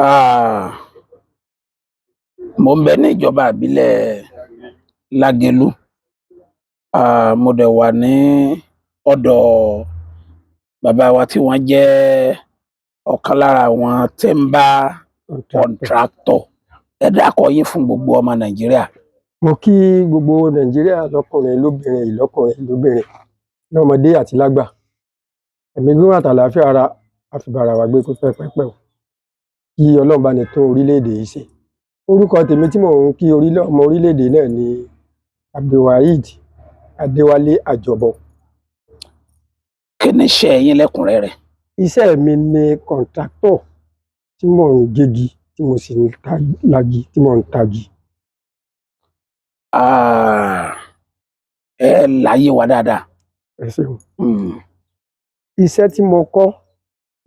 Ah, mo ń bẹ ní ìjọba ìbílẹ̀ Lágelú. Mo dẹ̀ wà ní ọ̀dọ̀ bàbá wa tí wọ́n jẹ́ ọ̀kan lára àwọn timber contractor. Ẹ dákọ̀ yín fún gbogbo ọmọ Nàìjíríà. Mo kí gbogbo Nàìjíríà lọ́kùnrin lóbìnrin ìlọ́kùnrin lóbìnrin lọ́mọdé àti lágbà. Ẹ̀mí gígùn àtàlàáfíà ara àfibàrà wà gbé kó pẹ́pẹ́pẹ́ o. Kí Ọlọ́run bá ní tún orílẹ̀-èdè yìí ṣe. Orúkọ tèmi tí mò ń kí ọmọ orílẹ̀-èdè náà ni Abdulwaheed Adéwálé Àjọbọ. Kí ni iṣẹ́ yín lẹ́kùnrẹ́rẹ́? Iṣẹ́ mi ni kọ̀ǹtráktọ̀ tí mò ń gégi tí mo sì ń lagi tí mò ń tagi. Ẹ láyé wa dáadáa. Ẹ ṣeun. Iṣẹ́ tí mo kọ́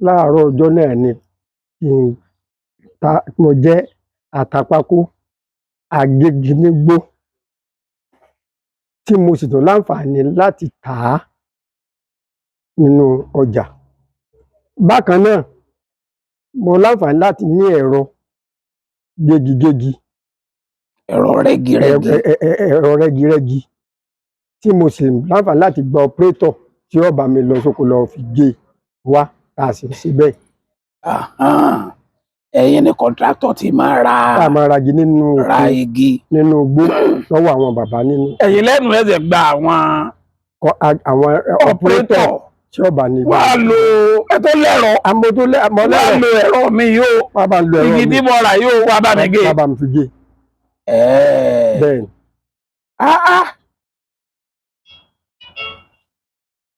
láàárọ̀ ọjọ́ náà ni mo jẹ́ àtàpákó agéginigbó tí mo sì tún láǹfààní láti tà á nínú ọjà. Bákan náà, mo láǹfààní láti ní ẹ̀rọ gégigégi. Ẹ̀rọ rẹ́girẹ́gi. Ẹ̀rọ rẹ́girẹ́gi tí mo sì láǹfààní láti gba ọpẹ́rétọ̀ tí ó bá mi lọ sóko lọ fi gé wá tá a sì ń ṣe bẹ́ẹ̀. Ẹ̀yin ni kọ̀ǹtráktọ̀ tí máa ra igi nínú igi nínú igbó lọ́wọ́ àwọn bàbá nínú. Ẹ̀yin lẹ́nu ẹ̀sẹ̀ gba àwọn ọpẹ́rétọ̀ tí ó bá ní. Wà á lo ẹ̀tọ́ lẹ́rọ. Wà á lo ẹ̀rọ mi yóò. Igi tí mo rà yóò wá bá mi gé. Wá bá mi fi gé. Bẹ́ẹ̀ni.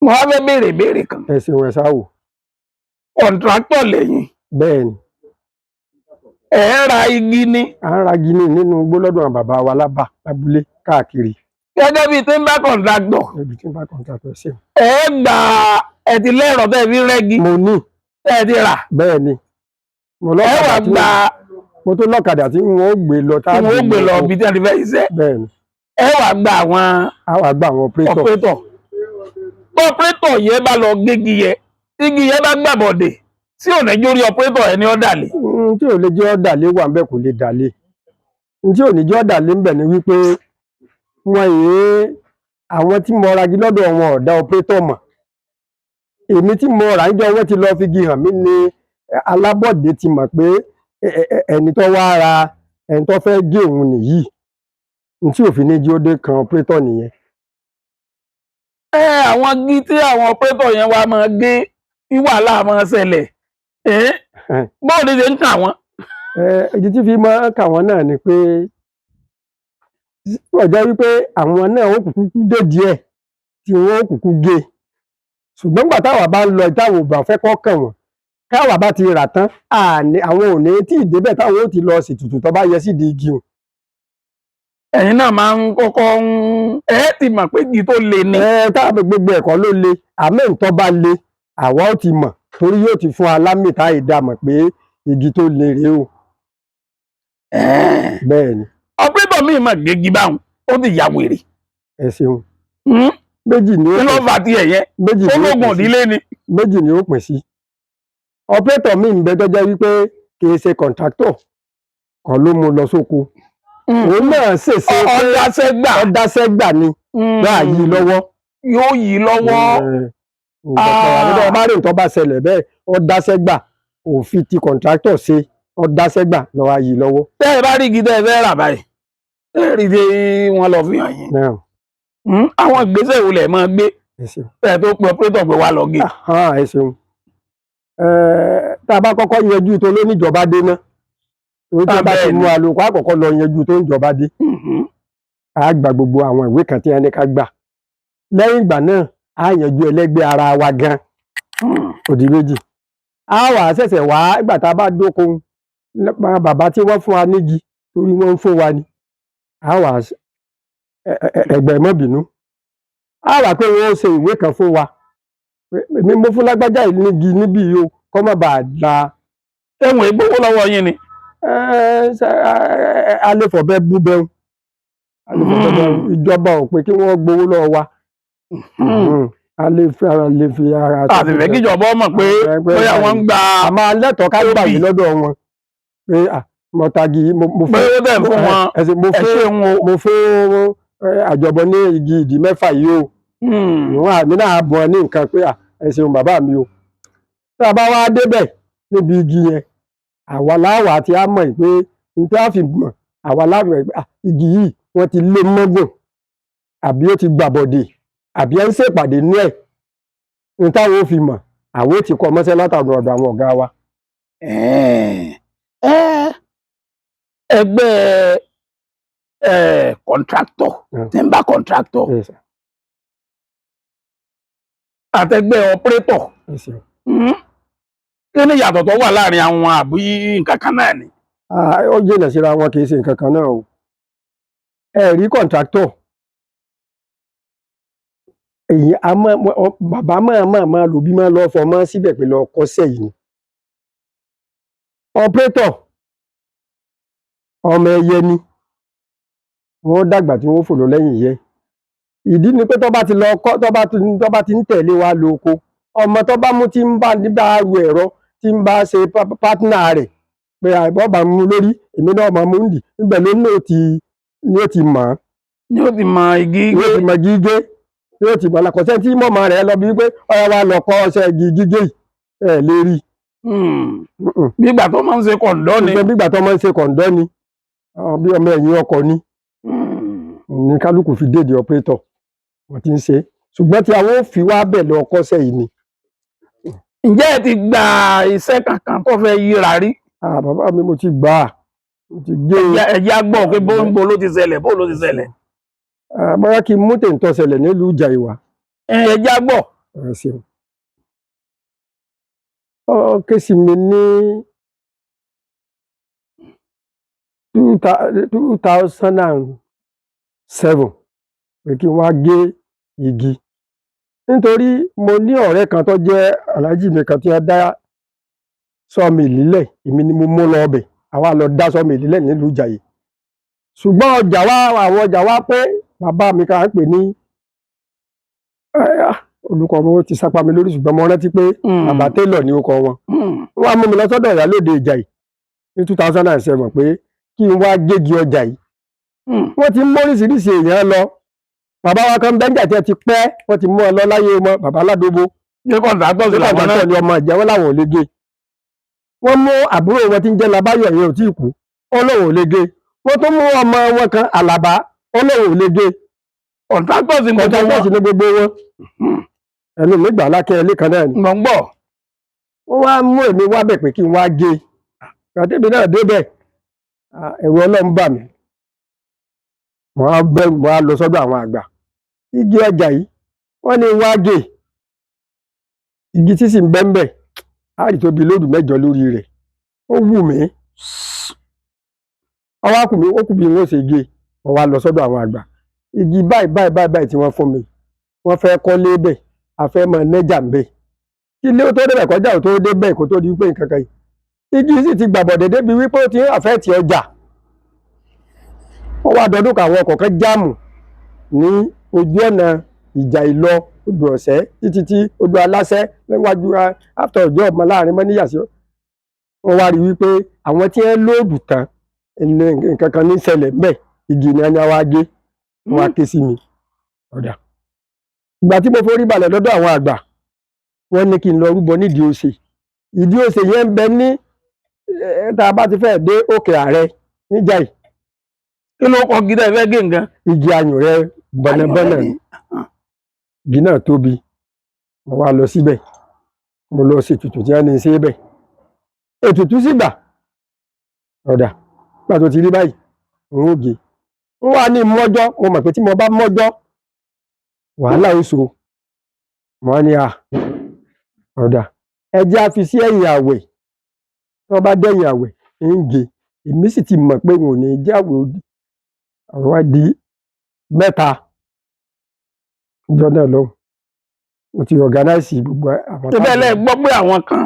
Mo wá fẹ́ béèrè ìbéèrè kan. Ẹ ṣeun, ẹ ṣáà wò. Kọ̀ǹtráktọ̀ lẹ́yìn. Bẹ́ẹ̀ni. Ẹ ń ra igi ni. À ń ra igi ní nínú igbó lọ́dọ̀ àwọn bàbá wa lábúlé káàkiri. Gẹ́gẹ́ bíi timber contractor. Ẹbí timber contractor ẹ ṣeun. Ẹ ti lẹ́rọ̀ tẹ́ fi rẹ́gi. Mo ní. Ẹ ti rà. Bẹ́ẹ̀ni. Mo tó lọ́kadà tí wọ́n ó gbé lọ táàbù. Wọ́n ó gbé lọ ibi tí wọ́n ti fẹ́ iṣẹ́. Bẹ́ẹ̀ni. Ẹ wá gba àwọn ọpẹ́rétọ̀. Ọpẹ́rétọ̀ yẹn bá lọ gégi yẹn, igi yẹn bá gbàbọ̀dè tí ò ní jórí ọpẹ́rétọ̀ ẹni ó dàlé. Tí ò lè jẹ́ ó dàlé wà ńbẹ̀ kò lè dàlé. Tí ò ní jẹ́ ó dàlé ńbẹ̀ ni wípé àwọn tí mo ragi lọ́dọ̀ wọn ò dá ọpẹ́rétọ̀ mọ̀. Èmi tí mo rà níjọ́ wọ́n ti lọ fi igi hàn mí ni alábọ̀dé ti mọ̀ pé ẹni tó wá ra ẹni tó fẹ́ gé òun nìyí. Tí òfin ní jí ó dé kan ọpẹ́rétọ̀ nìyẹn. Àwọn igi tí àwọn ọpẹ́rétọ̀ yẹn wá máa gé tí wàhálà máa ṣẹlẹ̀. Báwo ni ṣe ń kà wọ́n? Ìdí tí fi máa ń kà wọ́n náà ni pé ó jẹ́ wípé àwọn náà ó kúkú dé díẹ̀ tí wọ́n ó kúkú gé. Ṣùgbọ́n nígbà táwa bá ń lọ táwọn ò bá fẹ́ kọ́ kàn wọ́n, káwa bá ti rà tán àwọn ò ní tí ì débẹ̀ táwọn ó ti lọ ṣètùtù tó bá yẹ sídìí igi hùn. Ẹ̀yin náà máa ń kọ́kọ́ ti mọ̀ pé igi tó le ni. Táàbí gbogbo ẹ̀kọ́ ló le, àmọ́ ìtọ́ bá le àwa ó ti mọ̀ torí yóò ti fún alámì táyì dá mọ̀ pé igi tó le rèé o. Bẹ́ẹ̀ni. Ọpẹ́rétọ̀ mi mọ̀ gégi báwọn ó ti ya wèrè. Ẹ ṣeun. Méjì ni ó pín sí. Kí ló fà tiẹ̀ yẹn? Ológun ìdílé ni. Méjì ni ó pín sí. Ọpẹ́rétọ̀ mi ń bẹ tó jẹ́ wípé kì í ṣe kọ̀ǹtráktọ̀ kan ló mú lọ sóko. Òun náà ṣèṣe pé ọ̀dásẹ́gbà ni bá yí lọ́wọ́. Yóò yí lọ́wọ́. Àwọn ọmọ rẹ̀ tó bá ṣẹlẹ̀ bẹ́ẹ̀ ọ̀dásẹ́gbà òfin ti kọ̀ǹtráktọ̀ ṣe ọ̀dásẹ́gbà lọ́wọ́ yí lọ́wọ́. Tẹ́ ẹ bá rí igi tẹ́ ẹ fẹ́ rà báyìí, ẹ rí i pé wọ́n lọ fi hàn yín. Àwọn ìgbésẹ̀ wo lẹ̀ máa gbé tẹ́ ẹ tó pe ọpẹ́rétọ̀ pé wá lọ gé. Ẹ ṣeun. Tá a bá kọ́kọ́ yanjú tó lóníjọba dé náà. Torí tí a bá ti mú àlòkù àkọ́kọ́ lọ yanjú tó ń jọba dé. A gba gbogbo àwọn ìwé kan tí ẹni ká gbà. Lẹ́yìn ìgbà náà, a yanjú ẹlẹ́gbẹ́ ara wa gan. Òdì méjì. A wà ṣẹ̀ṣẹ̀ wá ìgbà tá a bá dóko bàbá tí wọ́n fún wa nígi torí wọ́n ń fún wa ni. A wà ẹgbẹ́ má bínú. A wà pé wọ́n ṣe ìwé kan fún wa. Èmi mo fún lágbájá nígi níbí yìí o kọ́ má bàa da. Ẹ̀wọ̀n ìgbówó lọ́wọ́ yín ni. Alẹ́fọ̀bẹ́ bú bẹ́ẹ̀ ìjọba ò pé kí wọ́n gbowó lọ́wọ́ wa. Àti fẹ́ kíjọba mọ̀ pé bóyá wọ́n ń gba. A máa lẹ́tọ̀ọ́ ká gbà yìí lọ́dọ̀ wọn. pé mo tagi mo pé ó dẹ̀ fún wọn ẹ ṣeun o. mo fún àjọbọ ní igi ìdí 6 yìí o. Ìwọ̀n àmì náà bọ̀ ní nǹkan pé ẹ ṣeun bàbá mi o. Tá a bá wá débẹ̀ níbi igi yẹn, àwa láwà tí a mọ̀ pé n tí a fi mọ̀ àwa láwà igi yìí wọ́n ti lé mọ́gùn àbí ó ti gbàbọ̀dè àbí ẹ ń ṣèpàdé ní ẹ̀. N táwọn ò fi mọ̀ àwọn ò ti kọ́ mọ́ṣẹ́ látàgbọ̀n ọ̀dọ̀ àwọn ọ̀gá wa. Ẹgbẹ́ kọ̀ǹtráktọ̀ timber kọ̀ǹtráktọ̀ àtẹgbẹ́ ọpẹ́rẹ́tọ̀ kí ni ìyàtọ̀ tó wà láàrin àwọn àbí nǹkan kan náà ni? Ó jìnà síra wọn, kì í ṣe nǹkan kan náà o. Ẹ̀rí kọ̀ǹtráktọ̀ èyí bàbá máa lò bí máa lọ fọmọ síbẹ̀ pé lọ kọ́ṣẹ́ yìí ni. Ọpẹ́rẹ́tọ̀ ọmọ ẹyẹ ni wọ́n dàgbà tí wọ́n fò lọ lẹ́yìn yẹ. Ìdí ni pé tó bá ti lọ kọ́ tó bá ti ń tẹ̀lé wa lóko, ọmọ tó bá mú tí ń bá nígbà ru ẹ̀rọ tí ń bá ṣe pátínà rẹ̀ pé àìbọ́ bá mú lórí èmi náà máa mú ń dì níbẹ̀ ló ní ó ti mọ̀ ọ́. Ni ó ti mọ igi gé. Ni ó ti mọ igi gé. Ni ó ti mọ̀ lákọ̀ọ́sẹ́ tí mọ̀mọ́ rẹ̀ lọ bí wípé ọ̀rọ̀ wa lọ kọ́ ọṣẹ igi gígé yìí ẹ̀ lè rí. Bígbà tó máa ń ṣe kọ̀ǹdọ́ ni. Bígbà tó máa ń ṣe kọ̀ǹdọ́ ni. Bí ọmọ ẹ̀yìn ọkọ̀ ni. Ní kálukú fi déèdì ọpẹ́rẹ́tọ̀ wọ́n ti ń ṣe. Ṣùgbọ́n tí àwọn ò fi wá bẹ̀ lọ kọ́ṣẹ́ yìí ni. Ǹjẹ́ ẹ ti gba iṣẹ́ kankan tó fẹ́ yíra rí? Bàbá mi mo ti gbà á. Mo ti gé ẹ̀jẹ̀ àgbọ̀ pé bó ló ti ṣẹlẹ̀ bó ló ti ṣẹlẹ̀. Bóyá kí n mú tèǹtọ́ ṣẹlẹ̀ nílùú Ìjàìwà. Ẹ̀jẹ̀ àgbọ̀. Ké sí mi ní 2007 pé kí n wá gé igi. Nítorí mo ní ọ̀rẹ́ kan tó jẹ́ aláàjì mi kan tí wọ́n dá sawmill lílẹ̀, èmi ni mo mú lọ ọbẹ̀, àwa lọ dá sawmill lílẹ̀ nílùú Ìjàyè. Ṣùgbọ́n àwọn ọjà wa pé bàbá mi kan pè ní olùkọ́ wọn ti sápá mi lórí ṣùgbọ́n mo rántí pé bàbá Taylor ni orúkọ wọn. Wọ́n á mú mi lọ sọ́dọ̀ Ìyálóde Ìjàyè ní 2007 pé kí n wá gégi ọjà yìí. Wọ́n ti mú oríṣiríṣi èèyàn lọ. Bàbá wa kan bẹ́ńjà tí ẹ ti pẹ́ wọ́n ti mú ọ lọ láyé wọn bàbá Aládóbó. Ṣé kọ̀ǹtráktọ̀ sí làwọn náà? Ni ọmọ ìjẹ́wọ́ làwọn ò lè gé. Wọ́n mú àbúrò wọn tí ń jẹ́ Labáyọ̀ yẹn ò tí ì kú ó lóun ò lè gé. Wọ́n tún mú ọmọ wọn kan Àlàbá ó lóun ò lè gé. Kọ̀ǹtráktọ̀ sí gbogbo wọn. Ẹnu mi gbà lákẹ́ ilé kan náà ni. Mo ń gbọ́. Wọ́n wá mú èmi wá bẹ̀ pé kí n wá gé. Gbàtẹ́mi náà débẹ̀ ẹ̀rù Ọlọ́run bà mí. Mo á lọ sọ́dọ̀ àwọn àgbà. Igi ọjà yìí wọ́n ní wá gé. Igi tí sì ń bẹ́ńbẹ̀ á rí tó bí lóòdù 8 lórí rẹ̀. Ó wù mí. Ọwọ́ á kù mí wọ́n ṣe gé. Mo wá lọ sọ́dọ̀ àwọn àgbà. Igi báyìí tí wọ́n fún mi. Wọ́n fẹ́ kọ́lé bẹ̀. A fẹ́ mọ nẹ́jà ń bẹ̀. Kí ilé tó débẹ̀ kọjá ò tó débẹ̀ kó tó di pé nǹkan kan yìí. Igi sì ti gbàbọ̀dé débi wípé ó ti ń àfẹ́ẹ̀tì ọjà. Wọ́n wá dọdún káwọn ọkọ̀ kan jáàmù ní ojú ọ̀nà Ìjàyè lọ odò Ọ̀sẹ́ títí tí odò Aláṣẹ́ níwájú after ọjọ́ ọmọ láàrin mọ́níyàsí. Wọ́n wá rí wípé àwọn tí wọ́n lóòdù tán nǹkan kan ní ṣẹlẹ̀ ńbẹ̀ igi ni wọ́n wá gé. Wọ́n wá ké sí mi. Ọ̀dà. Ìgbà tí mo forí balẹ̀ lọ́dọ̀ àwọn àgbà wọ́n ní kí n lọ rúbọ nídìí òsè. Ìdí òsè yẹn ń bẹ ní tá a bá ti fẹ́ dé Òkè Àrẹ níjàyè. Kí ló kọ gidi ẹ fẹ́ gé nǹkan? Igi ayùn rẹ bọ̀nàbọ̀nà ni. Igi náà tóbi. Mo wá lọ síbẹ̀. Mo lọ ṣe ètùtù tí wọ́n ní ṣe bẹ̀. Ètùtù sì gbà. Ọ̀dà. Nígbà tó ti rí báyìí n ó gé. N wá ní mọ́jọ́ mo mọ̀ pé tí mo bá mọ́jọ́ wàhálà ó so. Mo ní ọ̀dà. Ẹ jẹ́ a fi sí ẹ̀yìn àwẹ̀. Tí wọ́n bá dẹ̀yìn àwẹ̀ ń gé. Èmi sì ti mọ̀ pé n ò ní jẹ́ àwẹ̀ òdì. Ọ̀rọ̀ wá di 3 ìjọ náà lọ́hùn. Mo ti organize gbogbo àwọn. Ṣébẹ̀ lẹ gbọ́ pé àwọn kan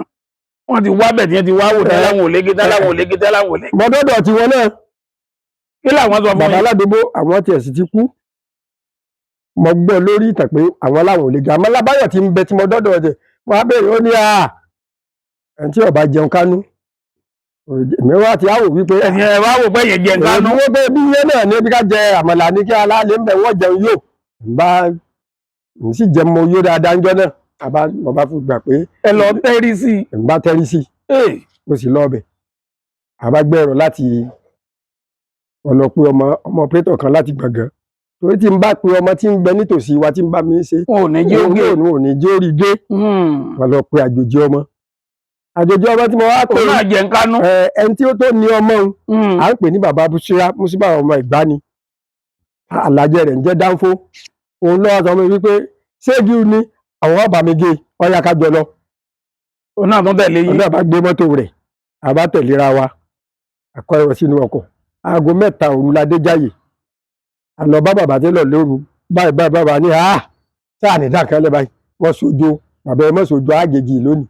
wọ́n ti wá bẹ̀ tí wọ́n ti wá wò táláwọn ò lè gé táláwọn ò lè gé táláwọn ò lè gé. Mo dọ́dọ̀ tiwọn náà. Kí làwọn sọ fún Bàbá yín? Aládóbó àwọn tiẹ̀ sì ti kú. Mo gbọ́ lórí ìtàn pé àwọn làwọn ò lè gé. Àmọ́ Lábáyọ̀ ti ń bẹ tí mo dọ́dọ̀ rẹ̀. Mo á bẹ̀rẹ̀ ó ní ẹni tí ó bá jẹun kánú èmi wá ti áwò wípé ẹ̀sìn ẹ̀ wá wò pé yẹn jẹ nǹkan nú. wọ́n pé bí iye náà ní bí ká jẹ àmàlà ní kí aláàlẹ́ ń bẹ̀ wọ́n jẹun yóò bá n sì jẹun mo yó dáadáa ńjọ́ náà mo bá fún gbà pé ẹ lọ tẹ́rí sí i. n bá tẹ́rí sí i mo sì lọ ọbẹ̀ àbá gbẹ̀rọ láti ọ̀nà pé ọmọ pẹ́tọ̀ kan láti Gbọ̀ngán torí tí n bá pe ọmọ tí ń bẹ nítòsí wa tí ń bá mi ṣe wọn ò ní jẹ́ ó gé. òun ò ní jẹ́ orí gé wọn lọ pe àjòjì ọmọ tí mo wá pè òun náà jẹ nǹkan nú. ẹni tí ó tó ní ọmọ òun à ń pè ní bàbá Músíbà ọmọ Ìgbá ni àlàjẹ rẹ̀ ń jẹ́ Dánfó òun lọ́wọ́ sọ mi wípé ṣégi ni àwọn ọba mi gé ọyá kájọ lọ òun náà tún tẹ̀lé yín. òun náà bá gbé mọ́tò rẹ̀ àbá tẹ̀léra wa àkọ́ ẹ̀rọ sínú ọkọ̀ aago 3 òru la dé Jáyè àlọ́ bá bàbá tẹ́lọ̀ lóru báyìí bàbá ní sáà ní dákẹ́lẹ́ báyìí wọ́n sojo bàbá ẹ̀ mọ́ sojo àgègì lónìí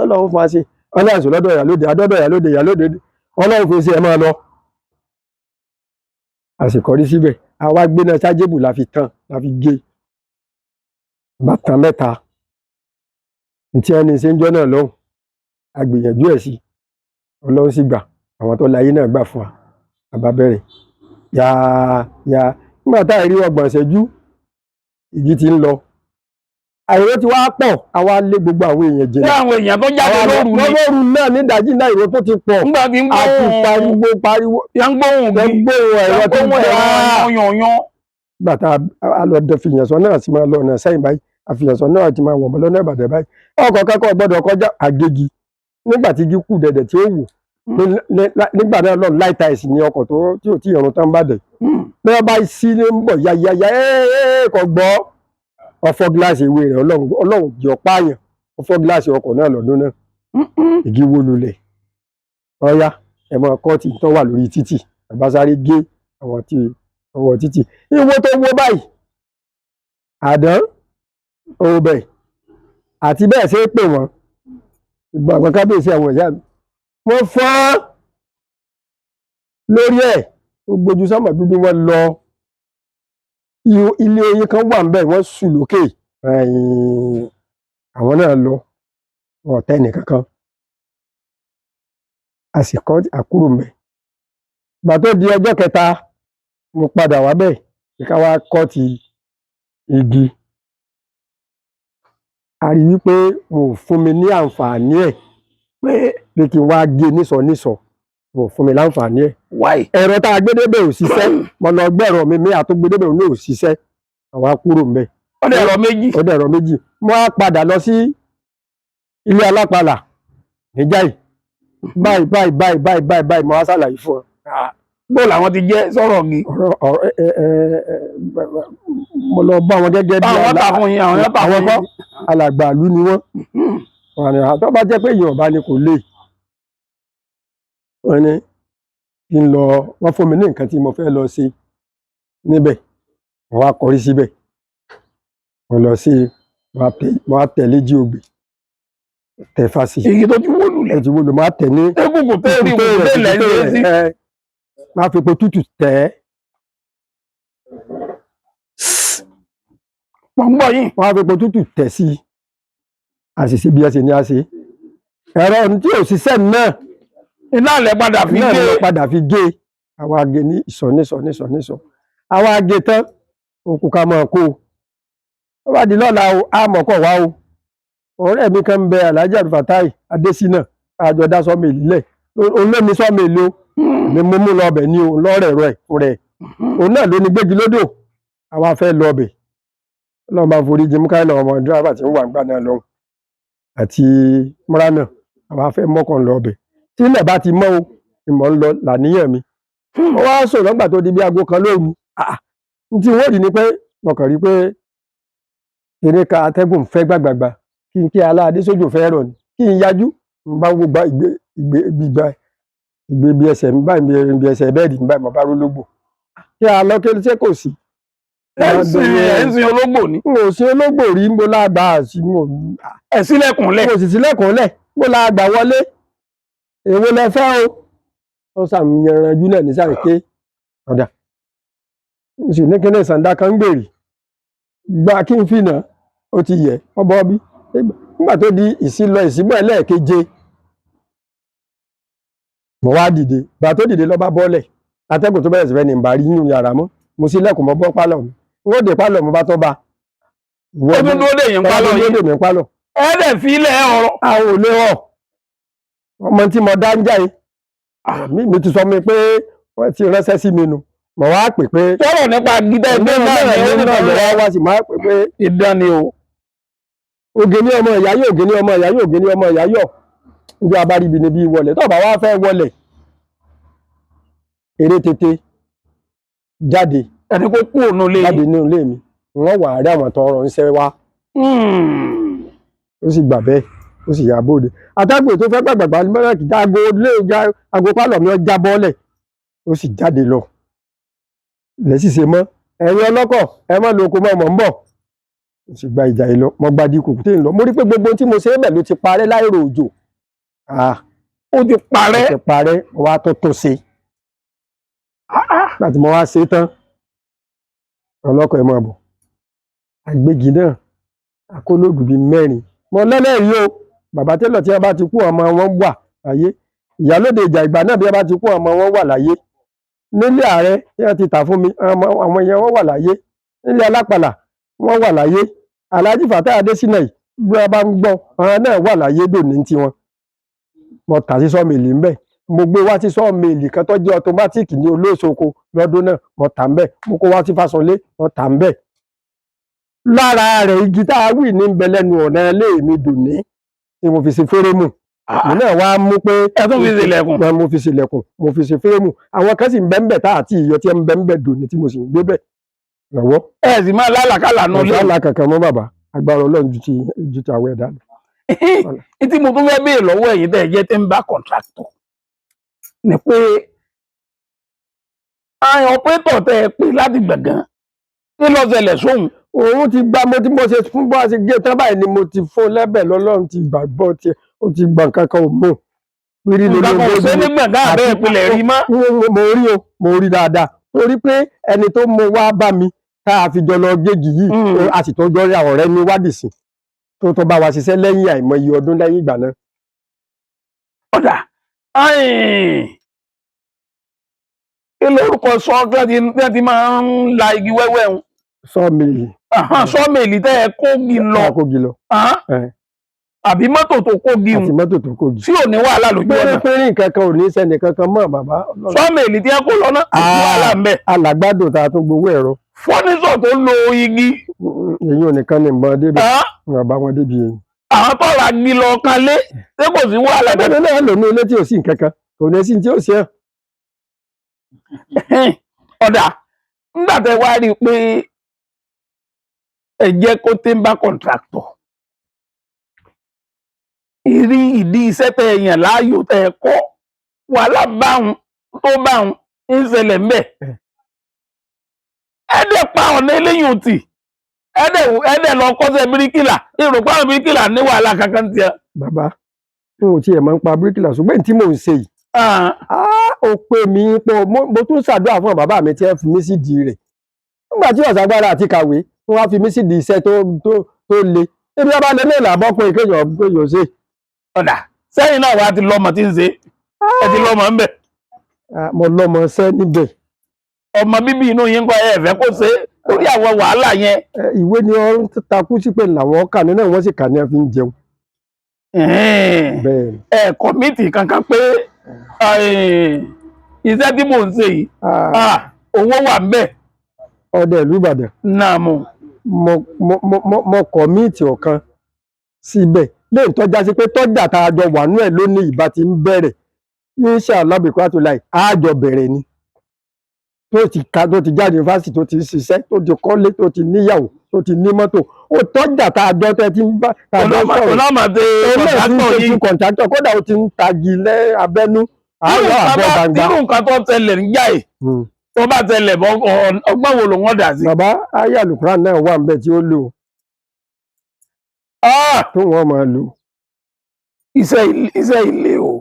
ọlọ́run fún wa ṣe ọlọ́run àṣọ lọ́dọ̀ ìyálóde adọ́dọ̀ ìyálóde ọlọ́run fún ṣe ẹ máa lọ àsìkò rí síbẹ̀ àwa gbé náà ṣájébù la fi tán la fi gé bàtàn 3 ntí ẹni ṣe ń jọ́ náà lọ́hùn agbìyànjú ẹ̀ sí ọlọ́run sì gbà àwọn tó láyé náà gbà fún wa àbá bẹ̀rẹ̀ yá nígbà tá a rí 30 ìṣẹ́jú igi ti ń lọ àìró ti wá pọ̀ àwa lé gbogbo àwọn èèyàn jẹ. ní àwọn èèyàn tó jáde lóru ni. lóru náà ní ìdájí náà ìró tó ti pọ̀. nígbà tí ń àti pariwo. yẹn ń gbóhùn bí. ẹ̀rọ tó ń gbé yán. nígbà tá a lọ dẹ fìyànsọ náà sì máa lọ ọ̀nà sẹ́yìn báyìí àfìyànsọ náà ti máa wọ̀ mọ́ lọ́nà Ìbàdàn báyìí. ọkọ̀ kẹ́kọ̀ọ́ gbọ́dọ̀ kọjá Àgègì nígbà tí igi kù dẹ̀dẹ̀ tí ó wò. nígbà náà lọ láìta ẹ̀sìn ní ọkọ̀ tí ò tí ìrún tán bá dẹ̀. bí wọ́n bá sí ní ń bọ̀ yáyáyá kò gbọ́ ọfọ gíláàsì ìwé rẹ̀ Ọlọ́run jẹ́ ọpáàyàn ọfọ gíláàsì ọkọ̀ náà lọ́dún náà igi wó lulẹ̀ ọyá ẹmọ kọọtì tó wà lórí títì àbásáré gé àwọn tí ọwọ́ títì ìwó tó wó báyìí àdán òbẹ àti bẹ́ẹ̀ ṣe é pè wọ́n ìgbà àwọn kábíyèsí àwọn ìyá mi wọ́n fọ́ lórí ẹ̀ gbójú sọmọ dúdú wọn lọ ilé oyin kan wà ńbẹ̀ wọ́n sùn lókè àwọn náà lọ ọ̀tẹ́ nìkankan àsìkò àkúrò ńbẹ̀ gbà tó di ọjọ́ kẹta mo padà wá bẹ́ẹ̀ kíká wá kọ́ ti igi a rí wípé mo fún mi ní àǹfààní ẹ̀ pé kí n wá gé nísọ mo fún mi láǹfààní ẹ̀ ẹ̀rọ tá a gbé débẹ̀ ò ṣiṣẹ́ mo lọ gbẹ̀rọ mi àtúgbé débẹ̀ ò ní ò ṣiṣẹ́ àwọn akúrò ń bẹ. ó dẹ̀ ẹ̀rọ méjì. mo á padà lọ sí ilé alápalà níjàyè báyìí mo á ṣàlàyé fún ọ. bó làwọn ti jẹ́ sọ̀rọ̀ mi. mo lọ bá wọn gẹ́gẹ́ bí àwọn alàgbà ìlú ni wọ́n àtọ́ bá jẹ́ pé èèyàn bá ní kò lè wọ́n ní kí n lọ wọ́n fún mi ní nǹkan tí mo fẹ́ lọ sí níbẹ̀ wọ́n wá kọrí síbẹ̀ wọ́n lọ sí wọ́n á tẹ̀lé jí ògbè tẹ̀fà sí. igi tó ti wó lulẹ̀. ti wó lulẹ̀ máa tẹ̀ ní. egungun tó rí wò lé lẹ́yìn sí. máa fi epo tútù tẹ̀ ẹ́. wọ́n ń gbọ́ yín. wọ́n á fi epo tútù tẹ̀ sí i. àṣìṣe bí ẹ ṣe ní a ṣe. ẹ̀rọ tí ò ṣiṣẹ́ náà. iná lẹ̀ padà fi gé. iná lẹ̀ padà fi gé. àwa gé ní ìsọ̀. àwa gé tán òkú ká máa kó o. ó bá di lọ́la o á mọ̀kọ̀ wá o. ọ̀rẹ́ mi kan ń bẹ Alhaji Abdulfatai Adésínà àjọ dá sọ́mi ìlẹ̀ olómi sọ́mi ìlú ni mo mú lọ ọbẹ̀ ní o lọ́rẹ̀ rẹ̀ òun náà ló ní gbégi lódò àwa fẹ́ lọ ọbẹ̀ ọlọ́run bá forí jim káyọ̀ ọmọ dírẹ́bà tí ń wà nígbà náà lọ́hùn àti múra náà àwa fẹ́ mọ́kàn lọ ọbẹ̀ tí ilẹ̀ bá ti mọ́ o ìmọ̀ ń lọ làníyàn mi ó wá sọ lọ́gbà tó di bí aago kan lóru n tí wọ́n rí ni pé mo kàn rí pé eré ka atẹ́gùn fẹ́ gbàgbàgbà kí n kí aláàdé sójú fẹ́ rọ̀ ni kí n yájú n bá wo gba ìgbé bí ẹsẹ̀ mi báyìí bí ẹsẹ̀ bẹ́ẹ̀dì mi báyìí mo bá rólógbò kí a lọ kí ṣé kò sí. ẹ̀sìn ológbò ni. n ò sí ológbò rí mo lágbà sí mo. ẹ sílẹ̀kùnlẹ̀. mo sì sílẹ̀kùnlẹ̀ mo lágbà wọlé èwo lẹ fẹ́ o. wọ́n sàmìyànjú náà ní sáré ké ọ̀dà mo sì ní kíní ìsàndá kan ń gbèrè gba kí n fi nà ó ti yẹ ọbọ bí nígbà tó di ìsílọ ìsíbọ̀ ẹlẹ́ẹ̀keje mo wá dìde gbà tó dìde lọ bá bọ́lẹ̀ atẹ́gùn tó bẹ̀rẹ̀ sí fẹ́ ní ìbá rí yín yàrá mọ́ mo sí lẹ́kùn mọ́ bọ́ pálọ̀ mi n ó dé pálọ̀ mo bá tọ́ ba ó tún dúró dè yín pálọ̀ yìí dè mí pálọ̀ ẹ dẹ̀ fi ilẹ̀ ọ̀rọ̀ àwọn ò lè rọ̀ ọmọ tí mo dá ń jáde mi ti sọ mi pé wọ́n ti ránṣẹ́ sí mi nu mo wá pè pé sọ̀rọ̀ nípa gidẹ ẹgbẹ́ náà ni ó ní náà wá sí máa pè pé ìdán ni o oge ní ọmọ ìyá yóò oge ní ọmọ ìyá yóò oge ní ọmọ ìyá yóò níbi abáríbi níbi wọlé tó bá wá fẹ́ wọlé eré tètè jáde ẹni kó kú òun lé jáde nínú ilé mi wọ́n wà á rí àwọn tọrọ ń ṣẹ́ wá ó sì gbà bẹ́ẹ̀ ó sì yà bóde atẹ́gùn tó fẹ́ gbàgbàgbà mẹ́rẹ̀ kì í jágo lé aago pálọ̀ mi ó já bọ́lẹ̀ ó sì jáde lọ lẹ́sì ṣe mọ́ ẹ̀yin ọlọ́kọ̀ ẹ má lóko mọ́ mọ́ ń bọ̀ ó sì gba ìjà yìí lọ mo gba di kùkù tí ń lọ mo rí pé gbogbo tí mo ṣe é bẹ̀ ló ti parẹ́ láìrò òjò ó ti parẹ́ mo wá tó tún ṣe láti mo wá ṣe tán ọlọ́kọ̀ ẹ máa bọ̀ àgbégi náà akólóògù bíi mẹ́rin mo lẹ́lẹ́rìí o bàbá tẹ́lọ̀ tí wọ́n bá ti kú ọmọ wọn wà láyé ìyálóde ìjà ìgbà náà bí wọ́n bá ti kú ọmọ wọn wà láyé nílé ààrẹ tí wọ́n ti tà fún mi àwọn èèyàn wọn wà láyé nílé alápàlà wọn wà láyé Alhaji Fatai Adésínà yìí bí wọ́n bá ń gbọ́ àwọn náà wà láyé dòní tiwọn mo tà sí sọ́ọ̀mìlì ń bẹ̀ mo gbé wá sí sọ́ọ̀mìlì kan tó jẹ́ ọtọmátìkì ní Olóṣogbo lọ́dún náà mo tà ń bẹ̀ mo kó wá sí Fáṣọlé mo tà ń bẹ̀ lára rẹ̀ igi tá a wì ní bẹ lẹ́nu ọ̀nà ilé mi dòní tí mo fi ṣe fẹ́rẹ́mù mo náà wá mú pé ẹ tún fi ṣe ilẹ̀kùn mo fi ṣe ilẹ̀kùn mo fi ṣe fẹ́rẹ́mù àwọn kan sì ń bẹ ń bẹ̀ tá àti ìyọ tí ẹ ń bẹ ń bẹ̀ dòní tí mo sì ń gbé bẹ̀ lọ́wọ́. ẹ sì máa lálàkàlà nù lé ọ̀sán kankan mọ́ bàbá agbára Ọlọ́run ju ti àwọ̀ ẹ̀dá lọ. tí mo tún fẹ́ béèrè lọ́wọ́ ẹ̀yin tẹ́ ẹ jẹ́ tí ń bá kọ̀ǹtráktọ̀ ni pé àwọn ọ̀pẹ́tọ̀ tẹ́ ẹ pé láti gbọ̀ngàn kí ló ṣẹlẹ̀ sóhun. òun ti gba mo tí mo ṣe fún bó a ṣe gé tán báyìí ni mo ti fún lẹ́bẹ̀ lọ́lọ́run ti gbàgbọ́ tí ó ti gbà nǹkan kan ò mọ̀. nǹkan kan ò ṣe ní gbọ̀ngàn àbẹ́ ìpìlẹ̀ rí mọ́. mo rí dáadáa torí pé ẹni tó mú wá bá mi tá a fi jọ lọ géègì yìí a sì tó jọ rí àwọn ọ̀rẹ́ ní wádìsí tó bá wa ṣiṣẹ́ lẹ́yìn àìmọye ọdún lẹ́yìn ìgbà náà. ọ̀dà kí lórúkọ sọ́ọ́kì tí ti máa ń la igi wẹ́wẹ́ ń. sọ́ọ̀mìlì. sọ́ọ̀mìlì tẹ́ ẹ kógi lọ. àbí mọ́tò tó kógi ń. àti mọ́tò tó kógi. tí ò ní wàhálà lójú ọ̀nà. péré nǹkan kan ò ní sẹ́ni kankan mọ́ bàbá. sọ́ọ̀mìlì tí ẹ kó lọ náà kò sí wàhálà ń bẹ̀. alàgbàdo tá a tó gbowó ẹ̀rọ. fọ́nísọ̀ tó lo igi. èyí ò nìkan ní ìbọn débi. wọn bá wọn débi èyí. àwọn tó ra igi lọ kalẹ̀ ṣé kò sí wàhálà. ẹgbẹ́ náà lò ní ilé tí ò sí nǹkan kan kò ní sí tí ó ṣe é. ọ̀dà nígbà tẹ́ wá rí i pé ẹ jẹ́ kó tí ń bá kọ̀ǹtráktọ̀ ìrí ìdí iṣẹ́ tẹ́ ẹ yàn láàyò tẹ́ ẹ kọ́ wàhálà báhùn tó báhùn ń ṣẹlẹ̀ ńbẹ̀ ẹ dẹ̀ pa ọ̀nà eléyìí òtì ẹ dẹ̀ lọ kọ́ṣẹ́ bíríkìlà èrò pa àwọn bíríkìlà ní wàhálà kankan tiẹ̀. bàbá n ò tiẹ̀ máa ń pa bíríkìlà ṣùgbọ́n tí mò ń ṣe yìí ó pè mí pọ̀ mo tún ṣàdúrà fún bàbá mi tí ẹ fi mí sí di rẹ̀ nígbà tí ọ̀sàgbára àti kàwé wọ́n á fi mí sí di iṣẹ́ tó le ebi ọba lè lè làbọ́ pé kéèyàn ṣe. ọ̀dà sẹ́yìn náà wàá ti lọ́mọ tí ń ṣe ẹ ti lọ́mọ ńbẹ̀. mo lọ́mọ ṣẹ́ níbẹ̀. ọmọ bíbí inú yín kọ́ ẹ fẹ́ kó ṣe lórí àwọn wàhálà yẹn. ìwé ni wọ́n takú sí pé làwọn kà ní náà wọ́n sì kà ní ẹ fi ń jẹun. ẹ kọ́mítì kankan pé iṣẹ́ tí mò ń ṣe yìí owó wà ń bẹ̀. ọdẹ ìlú Ìbàdàn. náà mo kọ̀míìtì ọ̀kan síbẹ̀ lẹ́yìn tó já sí pé tọ́jà tá a jọ wà nú ẹ̀ lónìí ìbá ti ń bẹ̀rẹ̀ inshallah bí kúrò tó láì àjọ bẹ̀rẹ̀ ni tó ti jáde yunifásitì tó ti ṣiṣẹ́ tó ti kọ́lé tó ti níyàwó tó ti ní mọ́tò ó tọ́jà tá a jọ tẹ́ ti ń bá tá a jọ sọ̀rọ̀ ọlọ́mọdé kọ̀ǹtàktọ̀ kódà ó ti ń tagi lẹ́ abẹ́nú àárọ̀ àbọ̀ gbangba. irú nǹkan tó tẹlẹ̀ ń jà ẹ̀ tó bá tẹlẹ̀ bọ́ ọgbọ́n wo ló wọ́n dà sí. bàbá ayé àlùkùránì náà wà níbẹ̀ tí ó lò tó wọ́n máa lò. iṣẹ́ ilé o.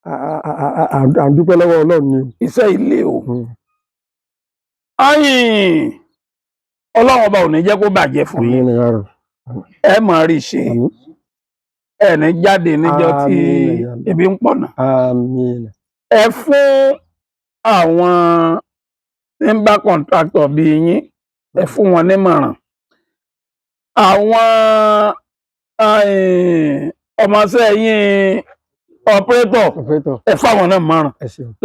à ń dúpẹ́ lọ́wọ́ Ọlọ́run ni o. iṣẹ́ ilé o. Ọlọ́run ọba ò ní jẹ́ kó bàjẹ́ fún yín. ẹ máa rí ṣe ẹ ní jáde níjọ́ tí ebi ń pọ̀nà. ẹ fún àwọn tí ń bá kọ̀ǹtráktọ̀ bí yín, ẹ fún wọn nímọ̀ràn. Àwọn ọmọọṣẹ́ yín ọ̀pẹ́tọ̀, ẹ fáwọn náà mọ̀ràn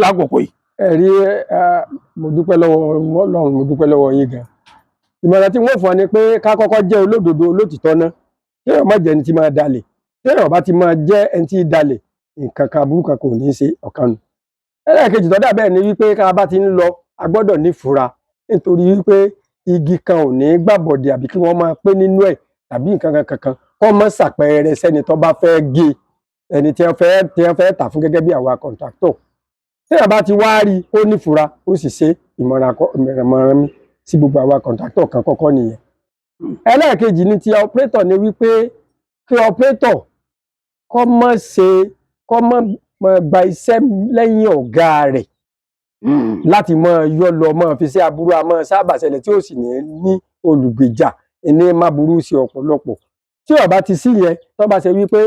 lákòókò yìí. Ẹ rí, mo dúpẹ́ lọ́wọ́ Ọlọ́run, mo dúpẹ́ lọ́wọ́ yín gan. Ìmọ̀ràn tí wọ́n fún ọ ni pé ká kọ́kọ́ jẹ́ olódodo, olótìtọ́ ná. Kéèyàn má jẹ́ ẹni tí máa dalẹ̀. Téèyàn bá ti máa jẹ́ ẹni tí dalẹ̀, nǹkan kan aburú kan kò ní í ṣe ọ̀kan nù. Ẹlẹ́ẹ̀kejì tó dà bẹ́ẹ̀ ni wípé ká bá ti ń lọ, a gbọ́dọ̀ nífura, nítorí wípé igi kan ò ní gbàbọ̀dẹ̀ àbí kí wọ́n máa pé nínú ẹ̀ tàbí nǹkan kankan kọ́ mọ́ ṣàpẹẹrẹ sẹ́ni tó bá fẹ́ gé ẹni tí wọ́n fẹ́ tà fún gẹ́gẹ́ bí àwa kọ̀ǹtráktọ̀. Téèyàn bá ti wá rí ó nífura, ó sì ṣe ìmọ̀ràn mi sí gbogbo àwa kọ̀ǹtráktọ̀ kan kọ́kọ́ nìyẹn. Ẹlẹ́ẹ̀kejì ni ti ọpẹ́tọ̀ ni wípé kí ọpẹ́tọ̀ kọ́ mọ́ gba iṣẹ́ lẹ́yìn ọ̀gá rẹ̀ láti mọ́ yọ́ lọ mọ́ fi ṣe aburú àmọ́ sábà ṣẹlẹ̀ tí ó sì ní olùgbèjà ní má burú sí ọ̀pọ̀lọpọ̀. Tí ó bá ti sí yẹn, tó bá ṣe wípé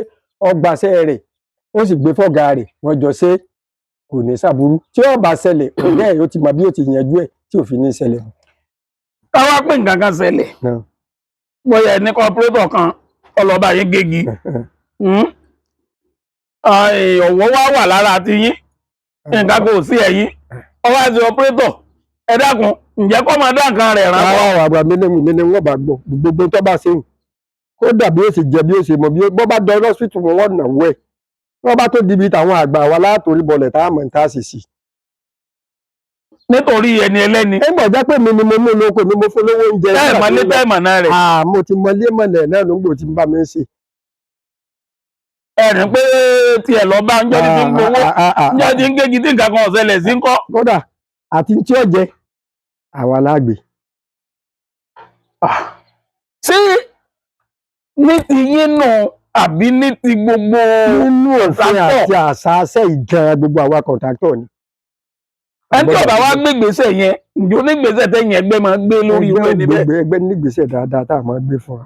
ọgbàṣẹ́ rẹ̀ ó sì gbé fọ́gà rẹ̀, wọ́n jọ ṣe, kò ní ṣàbúrú. Tí ó bá ṣẹlẹ̀, ọ̀gá ẹ̀ ó ti mọ bí ó ti yanjú ẹ̀ tí ò fi ní ṣẹlẹ̀. Káwá pé nǹkan kan ṣẹlẹ̀, bóyá ẹni kọ́pẹ́tọ̀ kan ọlọ́ba yín gégi, ọ̀wọ́ wá wà lára ti yín, nǹkan kò sí ẹ̀yìn, ọwọ́ àti ọpẹ́tọ̀, ẹ dákun, ǹjẹ́ kọ́ máa dá nǹkan rẹ̀ rán? Àwọn àgbà mi ni wọ́n bá gbọ́ gbogbo tó bá ṣe hùn. Kódà bí ó ṣe jẹ bí ó ṣe mọ bí bọ́ bá dán lọ́sítù wọn nà wẹ̀. Wọ́n bá tó dibi tàwọn àgbà wa látòrí bọlẹ̀ tá a mọ̀ tá a sì sí. Nítorí ẹni ẹlẹ́ni. Ẹ gbọ́dọ̀ jẹ́ pé mi ni mo mú lóko, mi mo fún lówó oúnjẹ. Bẹ́ẹ̀ mọ́lé bẹ́ẹ̀ mọ̀nà rẹ̀. Mo ti mọlé mọ̀nà náà ló ń gbò tí ń bá mi ṣe. Ẹ̀rín pé tiẹ̀ lọ bá ń jọ́ ti ń gbowó, ń jọ́ ti ń gégi tí nǹkan kan ọ̀sẹ̀lẹ̀ sí ń kọ́. Kódà àti tí ó jẹ àwa lágbè. Ṣé ní ti yín nù àbí ní ti gbogbo nínú òfin àti àṣàṣẹ ìjọra gbogbo àwa kọ̀ǹtráktọ̀ ni. Ẹni tí ọba wa gbégbèsè yẹn, ǹjọ́ nígbèsè tẹ̀yìn ẹgbẹ́ máa gbé lórí irú ẹni bẹ́ẹ̀. Ẹgbẹ́ nígbèsè dáadáa tá a máa gbé fún wa.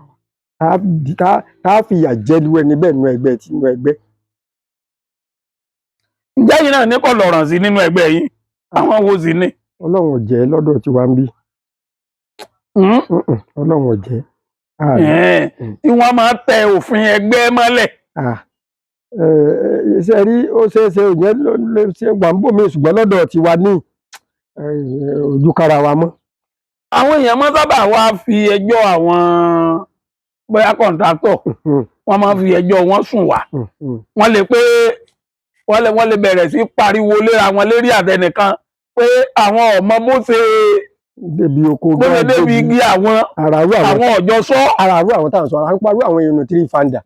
Tá a fìyà jẹ lu ẹni bẹ́ẹ̀ nínú ẹgbẹ́ tí nínú ẹgbẹ́. Ǹjẹ́ yìí náà ní kọ́ lọ̀ràn sí nínú ẹgbẹ́ yìí? Àwọn wo sì ni? Ọlọ́run ò jẹ́ lọ́dọ̀ tí wá ń bí. Ọlọ́run ò jẹ́. Tí wọ́n máa tẹ òfin ẹgbẹ́ mọ́lẹ̀. Iṣẹ́ rí ó ṣeéṣe òjẹ́ ló ṣe wà ń bò mí ṣùgbọ́n lọ́dọ̀ tí wá ní ojúkára wa mọ́. Àwọn èèyàn máa sábà wá fi ẹjọ́ àwọn bóyá kọ̀ǹtráktọ̀, wọ́n máa fi ẹjọ́ wọn sùn wá. Wọ́n lè pé wọ́n lè bẹ̀rẹ̀ sí pariwo léra wọn lérí àtẹnìkan pé àwọn ọmọ bó ṣe débi oko gbọ́dọ̀ débi igi àwọn ọ̀jọ́ sọ. Àràrú àwọn táwọn sọ, à ń parú àwọn èèyàn tí rí fanda.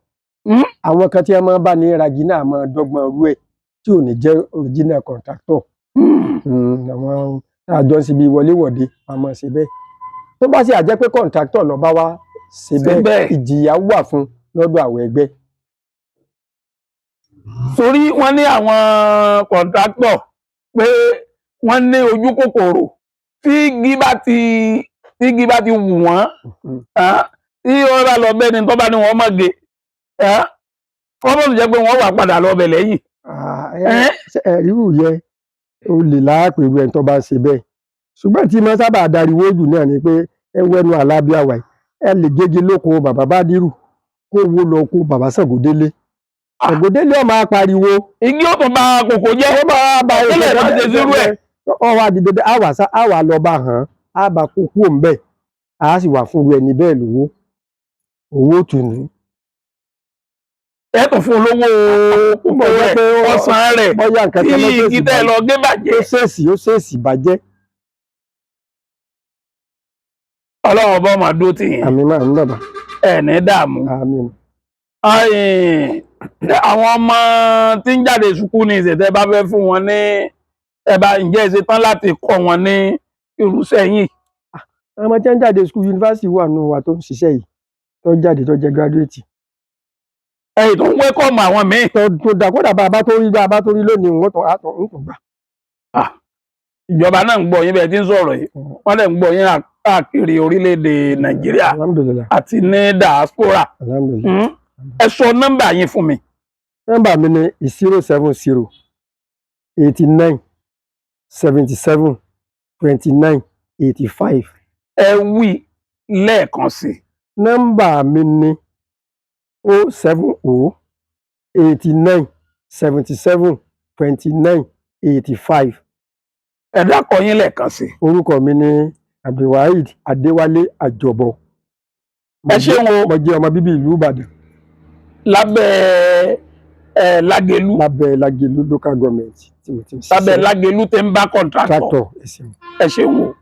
Àwọn kan tí wọ́n máa bá ní ragi náà máa dọ́gbọ́n rú ẹ̀ tí ò ní jẹ́ original contractor. Àwọn àjọ ń ṣe bí wọléwọ̀de a máa ṣe bẹ́ẹ̀. Tó bá sì àjẹ́ pé contractor lọ bá wá ṣe bẹ́ẹ̀, ìjìyà wà fún lọ́dọ̀ àwọn ẹgbẹ́. Torí wọ́n ní àwọn contractor pé wọ́n ní ojú kòkòrò tí igi bá ti wù wọ́n, tí wọ́n bá lọ bẹ́ẹ̀ ni tó bá ní wọ́n mọ̀ gé, wọ́n bọ̀ jẹ́ pé wọ́n wà padà lọ bẹ̀ lẹ́yìn. Ẹ̀rírù yẹ olè láàpẹ̀rù ẹ̀ tó bá ṣe bẹ́ẹ̀. Ṣùgbọ́n tí mo sábà dariwo jù náà ni pé ẹ wẹnu àlábíàwà ẹ lè gégi lóko bàbá Bádírù kó wó lọ kó bàbá Ṣàngódélé. Ṣàngódélé ó máa pariwo. Igi ó tún bá kòkó jẹ́. Ó máa bá ilẹ̀ náà ṣe sírú ẹ̀. Ọwọ́ àdìdẹ́dẹ́ àwà lọ bá hàn á bá kókó ń bẹ̀ á sì wà fún ẹni bẹ́ẹ̀ lówó. Owó tùnú. Ẹ tún fún olówó púpọ̀ rẹ̀, ọ̀sán rẹ̀, tí igi tẹ́ lọ gé bàjẹ́. Ó ṣèèṣì bàjẹ́. Ọlọ́run ọba máa dúró tì yín. Àmín máa ń bàbá. Ẹ ní dààmú. Àmín. Àwọn ọmọ tí ń jáde sùkú ní ìṣẹ̀tẹ̀ bá fẹ́ fún wọn ní ǹjẹ́ ṣe tán láti kọ́ wọn ní irúṣẹ́ yìí. Àwọn ọmọ tí ń jáde sùkú yunifásitì wà nù wa tó ń ṣiṣẹ́ yìí tó jáde tó jẹ́ gírádùétì. Ẹ̀yìn tó ń wékọ̀mù àwọn míì. Tó dà kódà bá a bá tó rí lónìí wọ́n tó gbà. Ìjọba náà ń gbọ́ yín bẹ́ẹ̀ tí ń sọ̀rọ̀ yìí, wọ́n lè ń gbọ́ yín káàkiri orílẹ̀-èdè Nàìjíríà àti ní diaspora. Ẹ sọ nọ́mbà yín fún mi. Nọ́mbà mi ni 070 89 77 29 85. ẹ wí lẹ́ẹ̀kan sí. Nọ́mbà mi ni 070 89 77 29 85. ẹ dákọ yín lẹ́ẹ̀kan sí. Orúkọ mi ni Abdulwaheed Adéwálé Àjọbọ. ẹ ṣeun o. Mo jẹ́ ọmọ bíbí ìlú Ìbàdàn. Lábẹ́ Lágelú. Lábẹ́ Lágelú local government tí mo ti ń ṣiṣẹ́. Lábẹ́ Lágelú tẹ́ ń bá contractor. Tractor, ẹ ṣeun. ẹ ṣeun o.